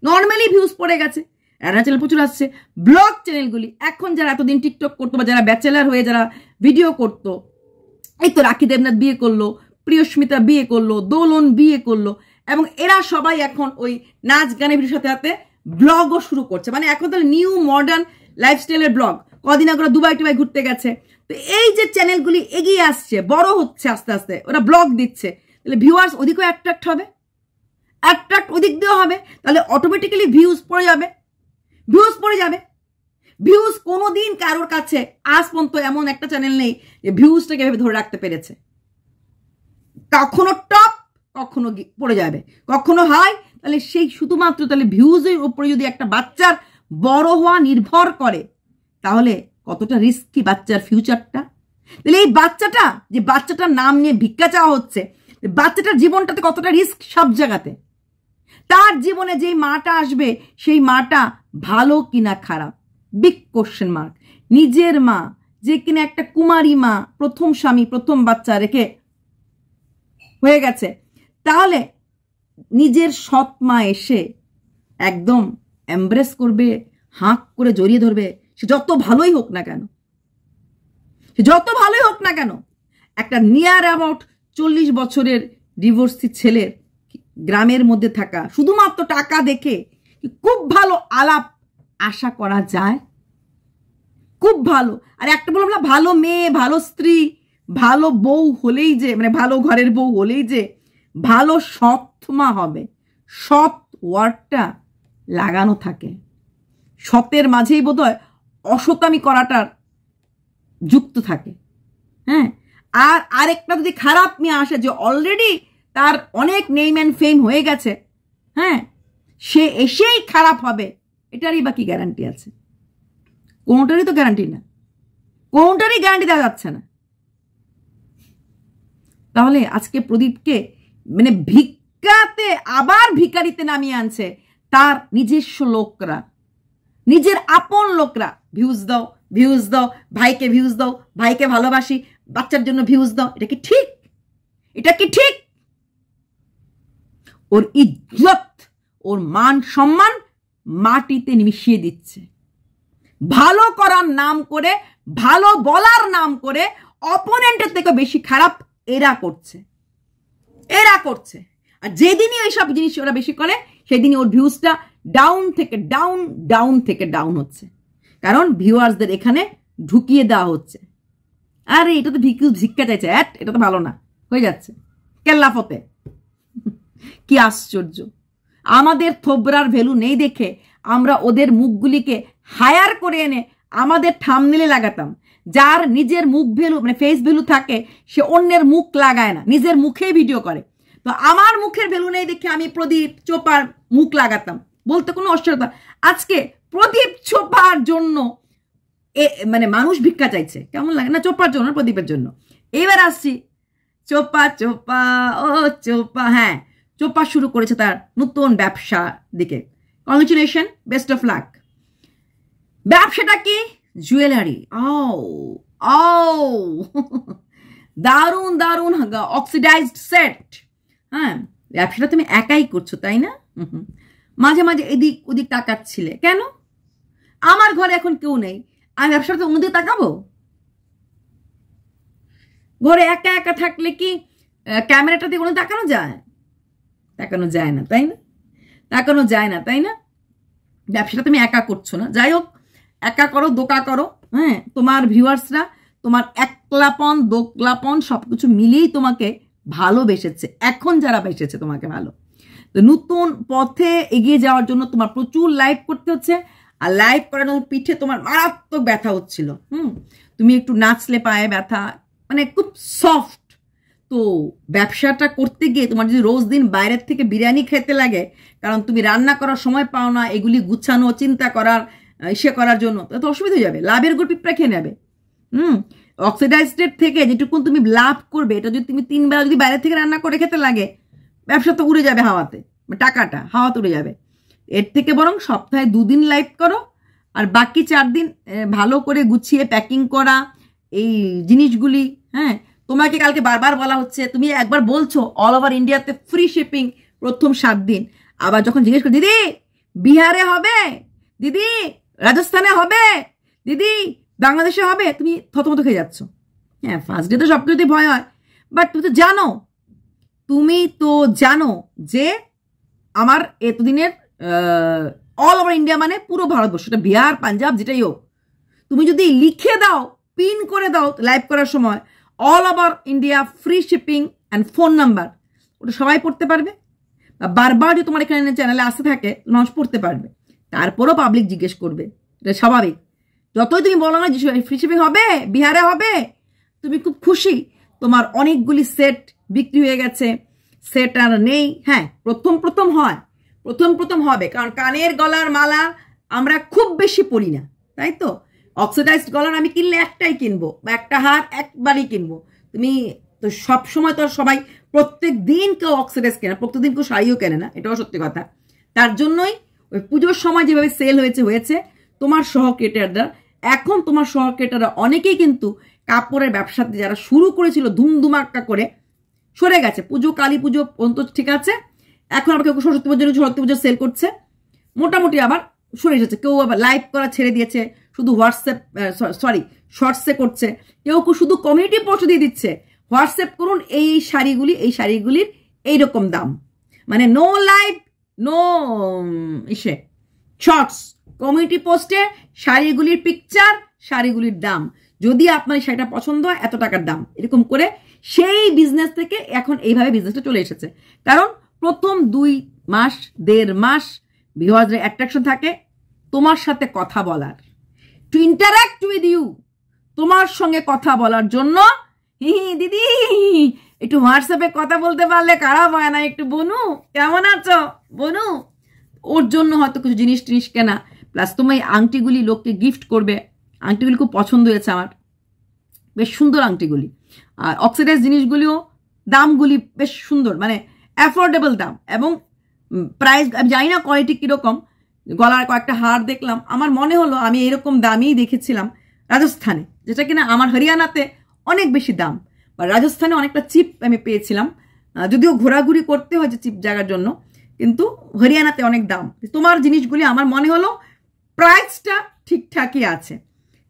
A: নর্মালি ভিউজ পড়ে গেছে। রান্না চ্যানেল প্রচুর আসছে। ব্লগ চ্যানেলগুলি এখন যারা এতদিন টিকটক করতো, বা যারা ব্যাচেলার হয়ে যারা ভিডিও করতো, এই তো রাখি দেবনাথ বিয়ে করলো, প্রিয়স্মিতা বিয়ে করলো, দোলন বিয়ে করলো, এবং এরা সবাই এখন ওই নাচ গানের ভিডিওর সাথে সাথে ব্লগও শুরু করছে। মানে এখন তাহলে নিউ মডার্ন লাইফস্টাইলের ব্লগ। কদিন আগে দুবাই টুবাই ঘুরতে গেছে। তো এই যে চ্যানেলগুলি এগিয়ে আসছে, বড় হচ্ছে আস্তে আস্তে, ওরা ব্লগ দিচ্ছে, তাহলে ভিউয়ার্স ওদিকেও অ্যাট্রাক্ট হবে, অ্যাট্রাক্ট ওদিক দিয়েও হবে, তাহলে অটোমেটিক্যালি ভিউজ পড়ে যাবে, ভিউজ পড়ে যাবে। ভিউজ কোনোদিন কারোর কাছে আজ পর্যন্ত এমন একটা চ্যানেল নেই যে ভিউজটাকে এভাবে ধরে রাখতে পেরেছে। কখনো টপ, কখনো পড়ে যাবে, কখনো হয়, তাহলে সেই শুধুমাত্র তাহলে ভিউজের উপরে যদি একটা বাচ্চার বড় হওয়া নির্ভর করে, তাহলে কতটা রিস্কি বাচ্চার ফিউচারটা। তাহলে এই বাচ্চাটা, যে বাচ্চাটার নাম নিয়ে ভিক্ষা চাওয়া হচ্ছে, বাচ্চাটার জীবনটাতে কতটা রিস্ক সব জায়গাতে। তার জীবনে যেই মাটা আসবে সেই মাটা ভালো কিনা খারাপ, বিগ কোশ্চেন মার্ক। নিজের মা যে কিনা একটা কুমারী মা, প্রথম স্বামী প্রথম বাচ্চা রেখে হয়ে গেছে, তাহলে নিজের সৎ মা এসে একদম এমব্রেস করবে, হাঁক করে জড়িয়ে ধরবে, সে যত ভালোই হোক না কেন, সে যত ভালোই হোক না কেন। একটা নিয়ার অ্যাবাউট 40 বছরের ডিভোর্সি ছেলের গ্রামের মধ্যে থাকা শুধুমাত্র টাকা দেখে খুব ভালো আলাপ আশা করা যায়? খুব ভালো। আর একটা বললাম না, ভালো মেয়ে, ভালো স্ত্রী, ভালো বউ হলেই যে, মানে ভালো ঘরের বউ হলেই যে ভালো সৎ মা হবে, সৎ ওয়ার্ডটা লাগানো থাকে। সতের মাঝেই বোধহয় অসতামি করাটার যুক্ত থাকে। হ্যাঁ, আর আরেকটা যদি খারাপ মেয়ে আসে যে অলরেডি তার অনেক নেম অ্যান্ড ফেম হয়ে গেছে, হ্যাঁ, সে এসেই খারাপ হবে, এটারই বা কি গ্যারান্টি আছে? কোনোটারই তো গ্যারান্টি না, কোনোটারই গ্যারান্টি দেওয়া যাচ্ছে না। তাহলে আজকে প্রদীপকে মানে ভিক্ষাতে আবার ভিখারিতে নামিয়ে আনছে তার নিজস্ব লোকরা, নিজের আপন লোকরা। ভিউজ দাও, ভিউজ দাও, ভাইকে ভিউজ দাও, ভাইকে ভালোবাসি, বাচ্চার জন্য ভিউজ দাও। এটা কি ঠিক? এটা কি ঠিক? ওর ইজ্জত, ওর মান সম্মান মাটিতে মিশিয়ে দিচ্ছে। ভালো করার নাম করে, ভালো বলার নাম করে অপোনেন্টের থেকে বেশি খারাপ এরা করছে, এরা করছে। আর যেদিনই এইসব জিনিস ওরা বেশি করে, সেদিনই ওর ভিউজটা ডাউন থেকে ডাউন, ডাউন থেকে ডাউন হচ্ছে। কারণ ভিউয়ার্সদের এখানে ঢুকিয়ে দেওয়া হচ্ছে, আরে এটা তো ভিক্ষা চাইছে, এটা তো ভালো না, হয়ে যাচ্ছে কেল্লাফতে। কি আশ্চর্য! আমাদের থোবরার ভ্যালু নেই দেখে আমরা ওদের মুখগুলিকে হায়ার করে এনে আমাদের থাম্বনেইলে লাগাতাম। যার নিজের মুখ ভ্যালু মানে ফেস ভ্যালু থাকে, সে অন্যের মুখ লাগায় না, নিজের মুখেই ভিডিও করে। তো আমার মুখের ভ্যালু নেই দেখে আমি প্রদীপ চোপার মুখ লাগাতাম, বলতে কোনো অসুবিধা। আজকে প্রদীপ চোপার জন্য মানে মানুষ ভিক্ষা চাইছে, কেমন লাগে না? চোপার জন্য, প্রদীপের জন্য। এবার আসছি চোপা, চোপা ও চোপা। হ্যাঁ, চোপা শুরু করেছে তার নতুন ব্যবসা দিকে। Congratulation, best of luck. ব্যবসাটা কি? জুয়েলারি। দারুন দারুন অক্সিডাইজড সেট। হ্যাঁ, ব্যবসাটা তুমি একাই করছো তাই না? মাঝে মাঝে এদিক ওদিক তাকাচ্ছিলে কেন? আমার ঘরে এখন কেউ নেই, আমি ব্যবসাটা অন্যদিকে তাকাবো? ঘরে একা একা থাকলে কি ক্যামেরাটা দিয়ে কোনো তাকানো যায়? তাকানো যায় না, তাই না? তাকানো যায় না, তাই না? ব্যবসাটা তুমি একা করছো না। যাই হোক, একা করো, দোকা করো। হ্যাঁ, তোমার ভিউয়ার্সরা তোমার একলাপন দোকলাপন সবকিছু মিলিয়েই তোমাকে ভালোবেসেছে, এখন যারা বেসেছে তোমাকে ভালো। তো নতুন পথে এগিয়ে যাওয়ার জন্য তোমার প্রচুর লাইভ করতে হচ্ছে, আর লাইভ করানোর পিঠে তোমার মারাত্মক ব্যথা হচ্ছিল। তুমি একটু নাচলে পায়ে ব্যথা, মানে খুব সফট। তো ব্যবসাটা করতে গিয়ে তোমার যদি রোজ দিন বাইরের থেকে বিরিয়ানি খেতে লাগে, কারণ তুমি রান্না করার সময় পাও না এগুলি গুছানো, চিন্তা করার, ইসে করার জন্য, তো অসুবিধা হয়ে যাবে। লাভের গুড় পিঁপড়া খেয়ে নেবে। অক্সিডাইজড থেকে যেটুকুন তুমি লাভ করবে, এটা যদি তুমি 3 বেলা যদি বাইরে থেকে রান্না করে খেতে লাগে, ব্যবসা তো উড়ে যাবে হাওয়াতে, টাকাটা হাওয়াতে উড়ে যাবে। এর থেকে বরং সপ্তাহে 2 দিন লাইভ করো, আর বাকি 4 দিন ভালো করে গুছিয়ে প্যাকিং করা এই জিনিসগুলি। হ্যাঁ, তোমাকে কালকে বারবার বলা হচ্ছে, তুমি একবার বলছো অল ওভার ইন্ডিয়াতে ফ্রি শিপিং প্রথম 7 দিন, আবার যখন জিজ্ঞেস করো দিদি বিহারে হবে, দিদি রাজস্থানে হবে, দিদি বাংলাদেশে হবে, তুমি থতমত খেয়ে যাচ্ছ। হ্যাঁ, ফার্স্ট ডে তো সব কিছুতেই ভয় হয়, বাট তুমি তো জানো যে আমার এতদিনের অল ওভার ইন্ডিয়া মানে পুরো ভারতবর্ষ, বিহার পাঞ্জাব যেটাই হোক, তুমি যদি লিখে দাও, পিন করে দাও লাইভ করার সময় all over India free shipping and phone number, ওটা সবাই পড়তে পারবে। বারবার যদি তোমার এখানে চ্যানেলে আসতে থাকে মানুষ পড়তে পারবে, তারপরও পাবলিক জিজ্ঞেস করবে, এটা স্বাভাবিক। যতই তুমি বলো না যে ফ্রি শিপিং হবে, বিহারে হবে, তুমি খুব খুশি, তোমার অনেকগুলি সেট বিক্রি হয়ে গেছে, সেট আর নেই। হ্যাঁ, প্রথম হয়, প্রথম হবে, কারণ কানের গলার মালা আমরা খুব বেশি পরি না, তাই তো? অক্সিডাইজড গলার আমি কিনলে একটাই কিনবো, বা একটা হার একবারই কিনবো। তুমি তো সবসময় তো সবাই প্রত্যেক দিন কেউ অক্সিডাইজ কেনে, প্রত্যেকদিন কেউ শাড়িও কেনে না, এটাও সত্যি কথা। তার জন্যই ওই পুজোর সময় যেভাবে সেল হয়েছে তোমার সহক্রিয়েটাররা, এখন তোমার সহক্রিয়েটাররা অনেকেই কিন্তু কাপড়ের ব্যবসাতে যারা শুরু করেছিল ধুমধুমাক্কা করে সরে গেছে। পুজো, কালী পুজো পর্যন্ত ঠিক আছে, এখন আবার কেউ সরস্বতী পুজো সেল করছে, মোটামুটি আবার সরে এসেছে। কেউ আবার লাইভ করা ছেড়ে দিয়েছে, শুধু শর্টসে করছে, কেউ শুধু কমিউনিটি পোস্ট দিয়ে দিচ্ছে, হোয়াটসঅ্যাপ করুন এই শাড়িগুলির এইরকম দাম, মানে no live no shorts, community পোস্টে শাড়িগুলির পিকচার, শাড়িগুলির দাম, যদি আপনার শাড়িটা পছন্দ হয় এত টাকার দাম, এরকম করে সেই বিজনেস থেকে এখন এইভাবে বিজনেসটা চলে এসেছে। কারণ প্রথম 2-1.5 মাস ভিউয়ার্সদের অ্যাট্রাকশন থাকে তোমার সাথে কথা বলার, টু ইন্টারাক্ট উইথ ইউ, তোমার সঙ্গে কথা বলার জন্য। দিদি একটু হোয়াটসঅ্যাপে কথা বলতে পারলে খারাপ হয় না? একটু বনু কেমন আছো বনু, ওর জন্য হয়তো কিছু জিনিস কেনা, প্লাস তুমি এই আংটিগুলি লোককে গিফট করবে। আংটিগুলি খুব পছন্দ হয়েছে আমার, বেশ সুন্দর আংটিগুলি, আর অক্সিডাইজ জিনিসগুলিও দামগুলি বেশ সুন্দর, মানে অ্যাফোর্ডেবল দাম এবং প্রাইস। আমি জানি না কোয়ালিটি কীরকম, গলার কয়েকটা হার দেখলাম, আমার মনে হলো আমি এরকম দামই দেখেছিলাম রাজস্থানে, যেটা কিনা আমার হরিয়ানাতে অনেক বেশি দাম, বা রাজস্থানে অনেকটা চিপ আমি পেয়েছিলাম, যদিও ঘোরাঘুরি করতে হয়েছে চিপ জায়গার জন্য, কিন্তু হরিয়ানাতে অনেক দাম। তোমার জিনিসগুলি আমার মনে হলো প্রাইসটা ঠিকঠাকই আছে,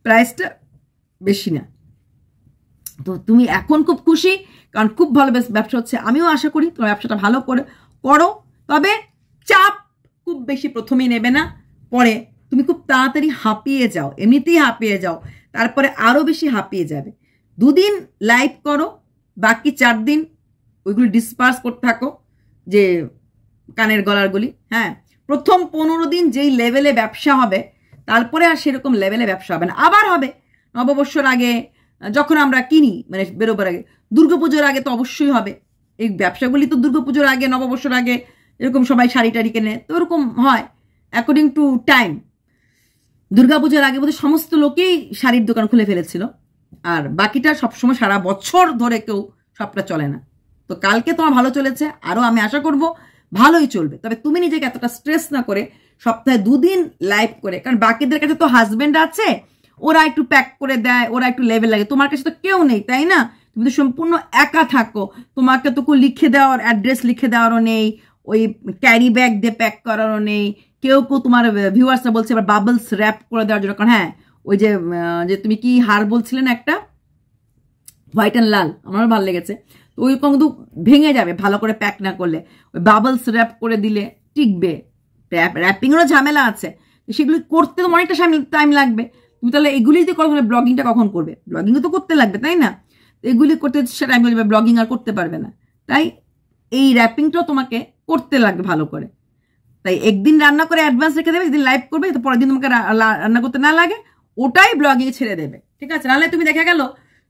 A: প্রাইসটা বেশি না। তো তুমি এখন খুব খুশি, কারণ খুব ভালো ব্যবসা হচ্ছে। আমিও আশা করি তোমার ব্যবসাটা ভালো করে করো, তবে চাপ খুব বেশি প্রথমেই নেবে না, পরে তুমি খুব তাড়াতাড়ি হাঁপিয়ে যাও, এমনিতেই হাঁপিয়ে যাও, তারপরে আরও বেশি হাঁপিয়ে যাবে। 2 দিন লাইভ করো, বাকি 4 দিন ওইগুলি ডিসপার্স করতে থাকো, যে কানের গলারগুলি। হ্যাঁ, প্রথম 15 দিন যেই লেভেলে ব্যবসা হবে, তারপরে আর সেরকম লেভেলে ব্যবসা হবে না। আবার হবে নববর্ষর আগে, যখন আমরা কিনি, মানে বেরোবার আগে, দুর্গাপুজোর আগে তো অবশ্যই হবে। এই ব্যবসাগুলি তো দুর্গাপুজোর আগে, নববর্ষর আগে এরকম সবাই শাড়ি টাড়ি কেনে, তো ওরকম হয় অ্যাকর্ডিং টু টাইম। দুর্গাপুজোর আগে বোধহয় সমস্ত লোকেই শাড়ির দোকান খুলে ফেলেছিল, আর বাকিটা সবসময় সারা বছর ধরে কেউ সবটা চলে না। তো কালকে তোমার ভালো চলেছে, আরও আমি আশা করব ভালোই চলবে। তবে তুমি নিজেকে এতটা স্ট্রেস না করে সপ্তাহে 2 দিন লাইভ করে, কারণ বাকিদের কাছে তো হাজবেন্ড আছে, ওরা একটু প্যাক করে দেয়, ওরা একটু লেভেল লাগে, তোমার কাছে তো কেউ নেই, তাই না? তুমি তো সম্পূর্ণ একা থাকো, তোমাকে তো কেউ লিখে দেওয়ার, অ্যাড্রেস লিখে দেওয়ারও নেই, ওই ক্যারি ব্যাগ দিয়ে প্যাক করারও নেই, কেউ তোমার ভিউয়ার্সরা বলছে এবার বাবলস র্যাপ করে দেওয়ার জন্য। কারণ হ্যাঁ, ওই যে তুমি কি হার বলছিলেন একটা হোয়াইট অ্যান্ড লাল, আমারও ভালো লেগেছে, তো ওই কিন্তু ভেঙে যাবে ভালো করে প্যাক না করলে, ওই বাবলস র্যাপ করে দিলে টিকবে। র্যাপিংয়েরও ঝামেলা আছে, সেগুলি করতে তো অনেকটা টাইম লাগবে। তুমি তাহলে এগুলি যদি করো, তাহলে ব্লগিংটা কখন করবে? ব্লগিংও তো করতে লাগবে, তাই না? এগুলি করতে সেটা টাইম লাগবে, ব্লগিং আর করতে পারবে না। তাই এই র্যাপিংটাও তোমাকে করতে লাগবে ভালো করে। তাই একদিন রান্না করে অ্যাডভান্স রেখে দেবে, যেদিন লাইভ করবে, তো পরের দিন তোমাকে রান্না করতে না লাগে, ওটাই ব্লগিং ছেড়ে দেবে, ঠিক আছে? নাহলে তুমি দেখা গেল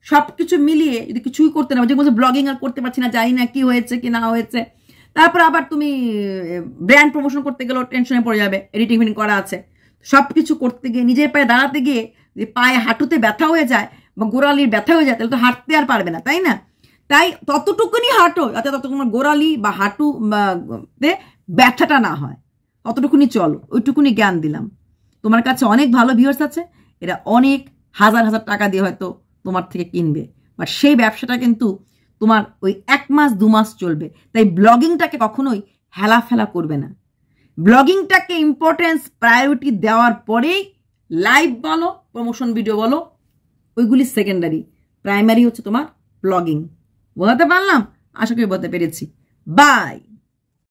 A: সব কিছু মিলিয়ে যদি কিছুই করতে না, যে বলছে ব্লগিং আর করতে পারছি না, জানি না কি হয়েছে কি না হয়েছে, তারপর আবার তুমি ব্র্যান্ড প্রমোশন করতে গেলেও টেনশনে পড়ে যাবে, এডিটিং ফিডিং করা আছে, সব কিছু করতে গিয়ে নিজের পায়ে দাঁড়াতে গিয়ে যে পায়ে হাঁটুতে ব্যথা হয়ে যায় বা গোড়ালির ব্যথা হয়ে যায়, তাহলে তো হাঁটতে আর পারবে না, তাই না? তাই ততটুকুনি হাঁটো যাতে ততক্ষণ গোড়ালি বা হাঁটু ব্যথাটা না হয়, ততটুকুনি চলো, ওইটুকুনি জ্ঞান দিলাম। তোমার কাছে অনেক ভালো ভিউয়ার্স আছে, এরা অনেক হাজার হাজার টাকা দিয়ে হয়তো তোমার থেকে কিনবে, বাট সেই ব্যবসাটা কিন্তু তোমার ওই 1 মাস 2 মাস চলবে। তাই ব্লগিংটাকে কখনোই হেলাফেলা করবে না, ব্লগিংটাকে ইম্পর্টেন্স প্রায়োরিটি দেওয়ার পরেই লাইভ বলো, প্রমোশন ভিডিও বলো, ওইগুলি সেকেন্ডারি, প্রাইমারি হচ্ছে তোমার ব্লগিং। বলতে পারলাম? আশা করি বলতে পেরেছি। বাই।